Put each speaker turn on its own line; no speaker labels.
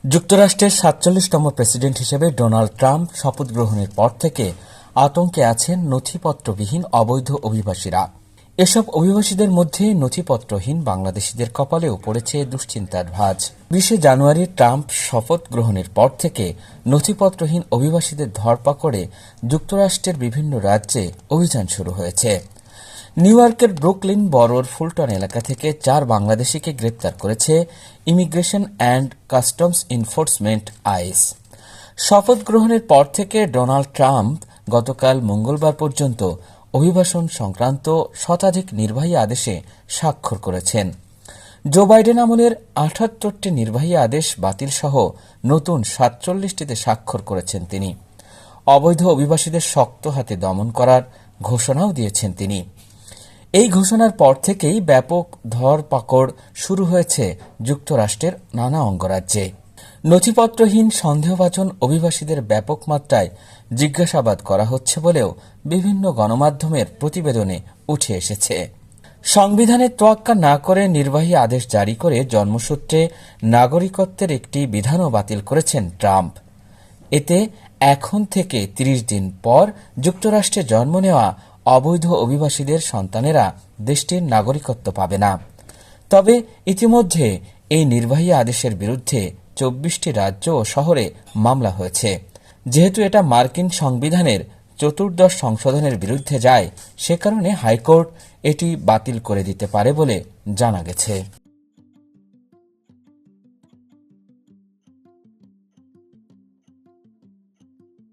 যুক্তরাষ্ট্রের ৪৭তম প্রেসিডেন্ট হিসেবে Donald Trump শপথ গ্রহণের পর থেকে আতঙ্কে আছেন নথিপত্রবিহীন অবৈধ অভিবাসীরা। এসব অভিবাসীদের মধ্যে নথিপত্রহীন বাংলাদেশিদের কপালেও পড়েছে দুশ্চিন্তার ভাঁজ। ২০ জানুয়ারি ট্রাম্প শপথ গ্রহণের পর থেকে নথিপত্রহীন অভিবাসীদের ধরপাকড়ে যুক্তরাষ্ট্রের বিভিন্ন রাজ্যে অভিযান শুরু হয়েছে। নিউ ইয়র্কের ব্রুকলিন বরোর ফুলটন এলাকা থেকে ৪ বাংলাদেশিকে গ্রেপ্তার করেছে immigration and customs enforcement ICE. শপথ গ্রহণের পর থেকে ডোনাল্ড ট্রাম্প গতকাল মঙ্গলবার পর্যন্ত অভিবাসন সংক্রান্ত শতাধিক নির্বাহী আদেশে স্বাক্ষর করেছেন। জো বাইডেন আমলের ৭৮টি নির্বাহী আদেশ বাতিল সহ নতুন ৪৭টিতে স্বাক্ষর করেছেন তিনি। অবৈধ অভিবাসীদের শক্ত হাতে দমন করার ঘোষণাও দিয়েছেন তিনি। এই ঘোষণার পর থেকেই ব্যাপক ধরপাকড় শুরু হয়েছে যুক্তরাষ্ট্রের নানা অঙ্গরাজ্যে। নথিপত্রহীন সন্দেহভাজন অভিবাসীদের ব্যাপক মাত্রায় জিজ্ঞাসাবাদ করা হচ্ছে বলেও বিভিন্ন গণমাধ্যমের প্রতিবেদনে উঠে এসেছে। সংবিধানের তোয়াক্কা না করে নির্বাহী আদেশ জারি করে জন্মসূত্রে নাগরিকত্বের একটি বিধানও বাতিল করেছেন ট্রাম্প। এতে এখন থেকে ৩০ দিন পর যুক্তরাষ্ট্রে জন্ম নেওয়া অবৈধ অভিবাসীদের সন্তানেরা দেশটির নাগরিকত্ব পাবে না। তবে ইতিমধ্যে এই নির্বাহী আদেশের বিরুদ্ধে ২৪টি রাজ্য ও শহরে মামলা হয়েছে। যেহেতু এটা মার্কিন সংবিধানের ১৪শ সংশোধনের বিরুদ্ধে যায়, সে কারণে হাইকোর্ট এটি বাতিল করে দিতে পারে বলে জানা গেছে।